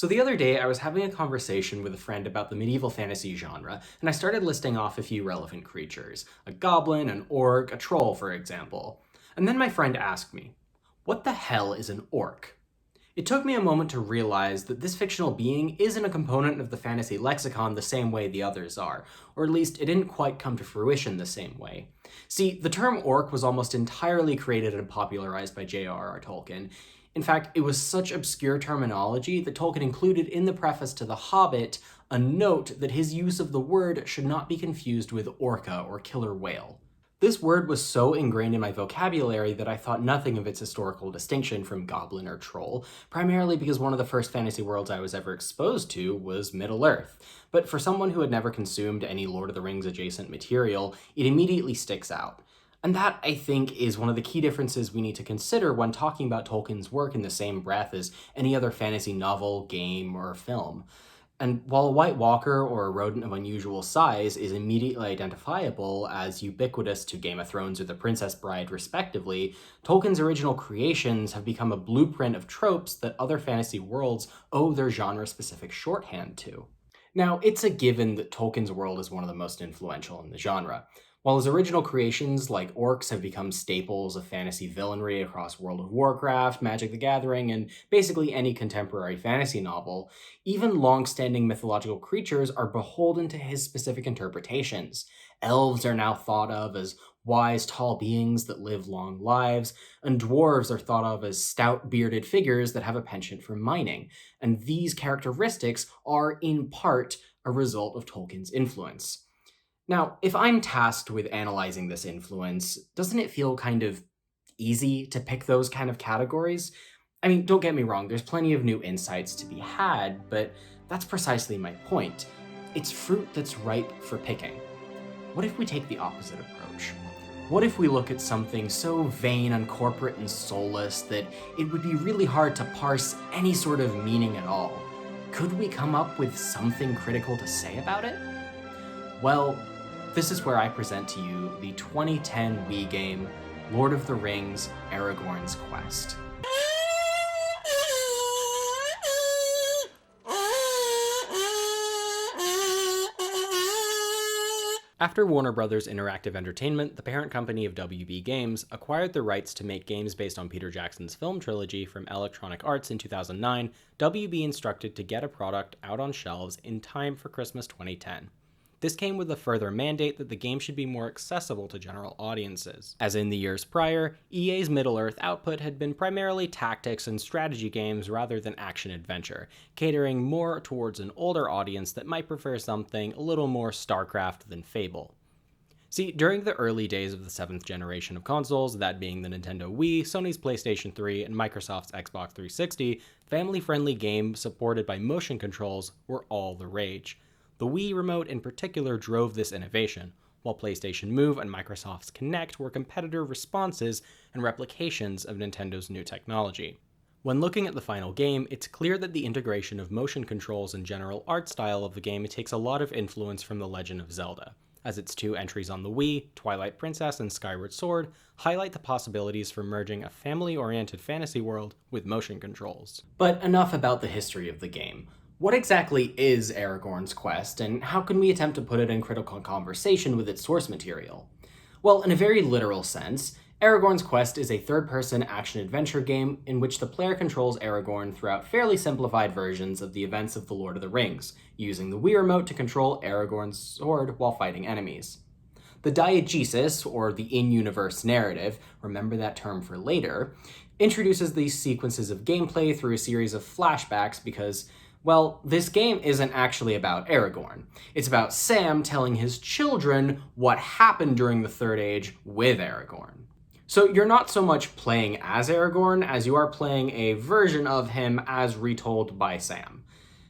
So the other day, I was having a conversation with a friend about the medieval fantasy genre, and I started listing off a few relevant creatures. A goblin, an orc, a troll, for example. And then my friend asked me, what the hell is an orc? It took me a moment to realize that this fictional being isn't a component of the fantasy lexicon the same way the others are, or at least it didn't quite come to fruition the same way. See, the term orc was almost entirely created and popularized by J.R.R. Tolkien. In fact, it was such obscure terminology that Tolkien included in the preface to The Hobbit a note that his use of the word should not be confused with orca or killer whale. This word was so ingrained in my vocabulary that I thought nothing of its historical distinction from goblin or troll, primarily because one of the first fantasy worlds I was ever exposed to was Middle-earth. But for someone who had never consumed any Lord of the Rings adjacent material, it immediately sticks out. And that, I think, is one of the key differences we need to consider when talking about Tolkien's work in the same breath as any other fantasy novel, game, or film. And while a White Walker or a rodent of unusual size is immediately identifiable as ubiquitous to Game of Thrones or The Princess Bride, respectively, Tolkien's original creations have become a blueprint of tropes that other fantasy worlds owe their genre-specific shorthand to. Now, it's a given that Tolkien's world is one of the most influential in the genre. While his original creations, like orcs, have become staples of fantasy villainry across World of Warcraft, Magic the Gathering, and basically any contemporary fantasy novel, even long-standing mythological creatures are beholden to his specific interpretations. Elves are now thought of as wise, tall beings that live long lives, and dwarves are thought of as stout, bearded figures that have a penchant for mining. And these characteristics are, in part, a result of Tolkien's influence. Now, if I'm tasked with analyzing this influence, doesn't it feel kind of easy to pick those kind of categories? I mean, don't get me wrong, there's plenty of new insights to be had, but that's precisely my point. It's fruit that's ripe for picking. What if we take the opposite approach? What if we look at something so vain and corporate and soulless that it would be really hard to parse any sort of meaning at all? Could we come up with something critical to say about it? Well, this is where I present to you the 2010 Wii game, Lord of the Rings: Aragorn's Quest. After Warner Bros. Interactive Entertainment, the parent company of WB Games, acquired the rights to make games based on Peter Jackson's film trilogy from Electronic Arts in 2009, WB instructed to get a product out on shelves in time for Christmas 2010. This came with a further mandate that the game should be more accessible to general audiences. As in the years prior, EA's Middle-earth output had been primarily tactics and strategy games rather than action-adventure, catering more towards an older audience that might prefer something a little more StarCraft than Fable. See, during the early days of the 7th generation of consoles, that being the Nintendo Wii, Sony's PlayStation 3, and Microsoft's Xbox 360, family-friendly games supported by motion controls were all the rage. The Wii Remote in particular drove this innovation, while PlayStation Move and Microsoft's Kinect were competitor responses and replications of Nintendo's new technology. When looking at the final game, it's clear that the integration of motion controls and general art style of the game takes a lot of influence from The Legend of Zelda, as its two entries on the Wii, Twilight Princess and Skyward Sword, highlight the possibilities for merging a family-oriented fantasy world with motion controls. But enough about the history of the game. What exactly is Aragorn's Quest, and how can we attempt to put it in critical conversation with its source material? Well, in a very literal sense, Aragorn's Quest is a third-person action-adventure game in which the player controls Aragorn throughout fairly simplified versions of the events of The Lord of the Rings, using the Wii Remote to control Aragorn's sword while fighting enemies. The diegesis, or the in-universe narrative, remember that term for later, introduces these sequences of gameplay through a series of flashbacks because, well, this game isn't actually about Aragorn. It's about Sam telling his children what happened during the Third Age with Aragorn. So you're not so much playing as Aragorn as you are playing a version of him as retold by Sam.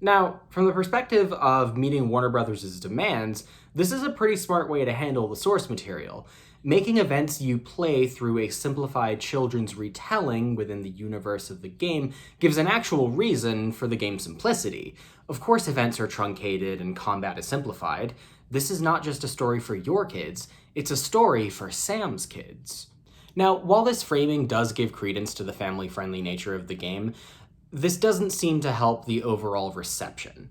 Now, from the perspective of meeting Warner Bros.' demands, this is a pretty smart way to handle the source material. Making events you play through a simplified children's retelling within the universe of the game gives an actual reason for the game's simplicity. Of course events are truncated and combat is simplified. This is not just a story for your kids, it's a story for Sam's kids. Now, while this framing does give credence to the family-friendly nature of the game, This doesn't seem to help the overall reception.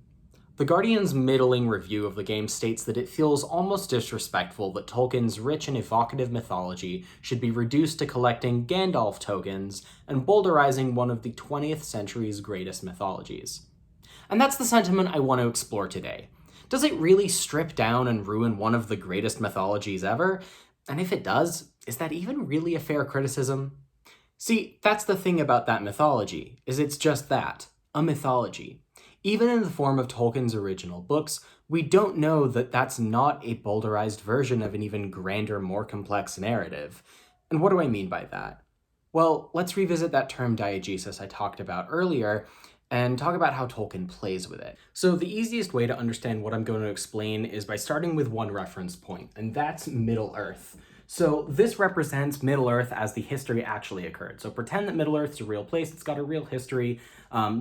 The Guardian's middling review of the game states that it feels almost disrespectful that Tolkien's rich and evocative mythology should be reduced to collecting Gandalf tokens and boulderizing one of the 20th century's greatest mythologies. And that's the sentiment I want to explore today. Does it really strip down and ruin one of the greatest mythologies ever? And if it does, is that even really a fair criticism? See, that's the thing about that mythology, is it's just that, a mythology. Even in the form of Tolkien's original books, we don't know that that's not a boulderized version of an even grander, more complex narrative. And what do I mean by that? Well, let's revisit that term diegesis I talked about earlier and talk about how Tolkien plays with it. So the easiest way to understand what I'm going to explain is by starting with one reference point, and that's Middle-earth. So this represents Middle-earth as the history actually occurred. So pretend that Middle-earth's a real place, it's got a real history.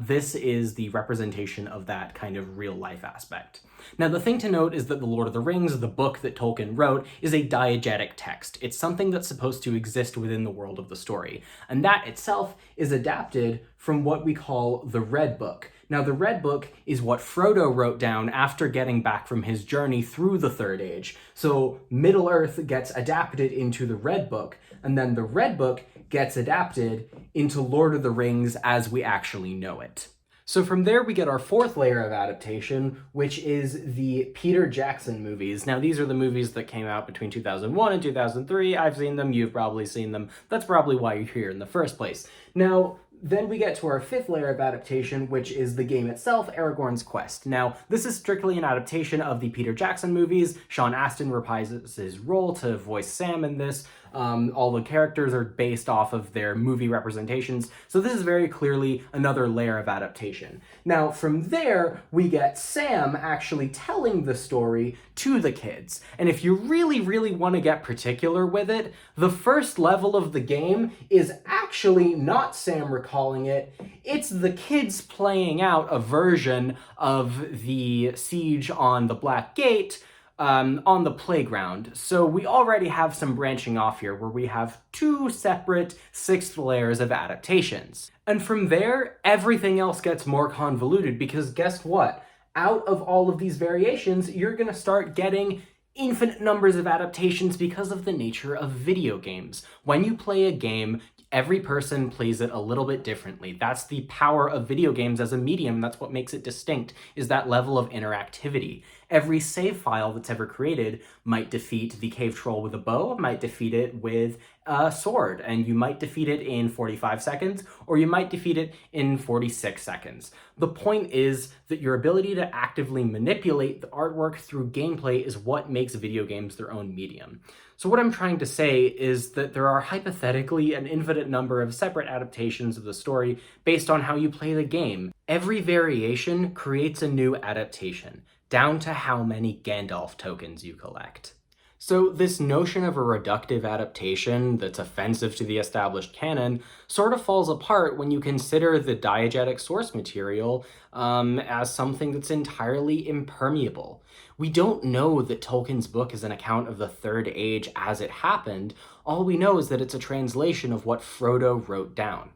This is the representation of that kind of real-life aspect. Now, the thing to note is that The Lord of the Rings, the book that Tolkien wrote, is a diegetic text. It's something that's supposed to exist within the world of the story. And that itself is adapted from what we call the Red Book. Now, the Red Book is what Frodo wrote down after getting back from his journey through the Third Age. So Middle-earth gets adapted into the Red Book, and then the Red Book gets adapted into Lord of the Rings as we actually know it. So from there, we get our fourth layer of adaptation, which is the Peter Jackson movies. Now, these are the movies that came out between 2001 and 2003. I've seen them, you've probably seen them. That's probably why you're here in the first place. Now, then we get to our fifth layer of adaptation, which is the game itself, Aragorn's Quest. Now, this is strictly an adaptation of the Peter Jackson movies. Sean Astin reprises his role to voice Sam in this. All the characters are based off of their movie representations, so this is very clearly another layer of adaptation. Now, from there, we get Sam actually telling the story to the kids. And if you really, really want to get particular with it, the first level of the game is actually not Sam recalling it, it's the kids playing out a version of the siege on the Black Gate on the playground. So we already have some branching off here where we have two separate sixth layers of adaptations. And from there, everything else gets more convoluted because guess what? Out of all of these variations, you're gonna start getting infinite numbers of adaptations because of the nature of video games. When you play a game, every person plays it a little bit differently. That's the power of video games as a medium. That's what makes it distinct, is that level of interactivity. Every save file that's ever created might defeat the cave troll with a bow, might defeat it with a sword, and you might defeat it in 45 seconds, or you might defeat it in 46 seconds. The point is that your ability to actively manipulate the artwork through gameplay is what makes video games their own medium. So what I'm trying to say is that there are hypothetically an infinite number of separate adaptations of the story based on how you play the game. Every variation creates a new adaptation, down to how many Gandalf tokens you collect. So this notion of a reductive adaptation that's offensive to the established canon sort of falls apart when you consider the diegetic source material as something that's entirely impermeable. We don't know that Tolkien's book is an account of the Third Age as it happened. All we know is that it's a translation of what Frodo wrote down.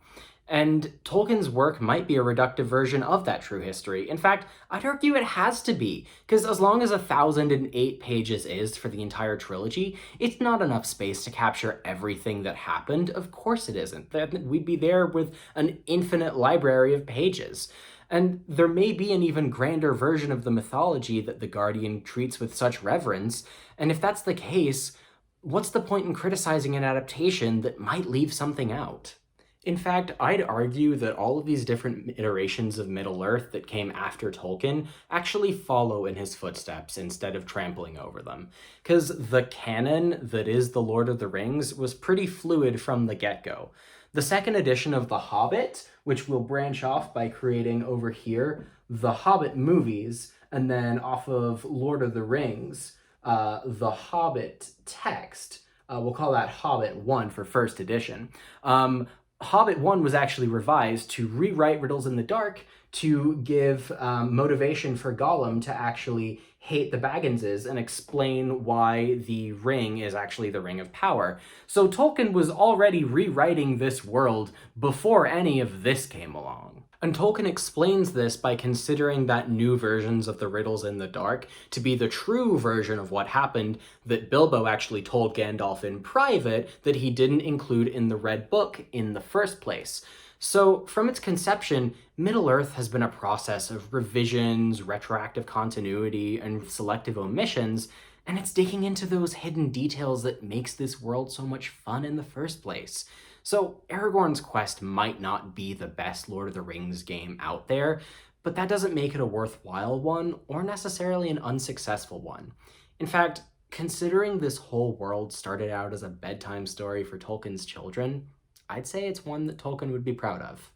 And Tolkien's work might be a reductive version of that true history. In fact, I'd argue it has to be, because as long as 1,008 pages is for the entire trilogy, it's not enough space to capture everything that happened. Of course it isn't. We'd be there with an infinite library of pages. And there may be an even grander version of the mythology that The Guardian treats with such reverence, and if that's the case, what's the point in criticizing an adaptation that might leave something out? In fact, I'd argue that all of these different iterations of Middle-earth that came after Tolkien actually follow in his footsteps instead of trampling over them. Because the canon that is The Lord of the Rings was pretty fluid from the get-go. The second edition of The Hobbit, which we'll branch off by creating over here the Hobbit movies, and then off of Lord of the Rings, the Hobbit text, we'll call that Hobbit 1 for first edition. Hobbit 1 was actually revised to rewrite Riddles in the Dark to give motivation for Gollum to actually hate the Bagginses and explain why the ring is actually the Ring of Power. So Tolkien was already rewriting this world before any of this came along. And Tolkien explains this by considering that new versions of the riddles in the dark to be the true version of what happened that Bilbo actually told Gandalf in private that he didn't include in the Red Book in the first place. So, from its conception, Middle-earth has been a process of revisions, retroactive continuity, and selective omissions, and it's digging into those hidden details that makes this world so much fun in the first place. So, Aragorn's quest might not be the best Lord of the Rings game out there, but that doesn't make it a worthwhile one or necessarily an unsuccessful one. In fact, considering this whole world started out as a bedtime story for Tolkien's children, I'd say it's one that Tolkien would be proud of.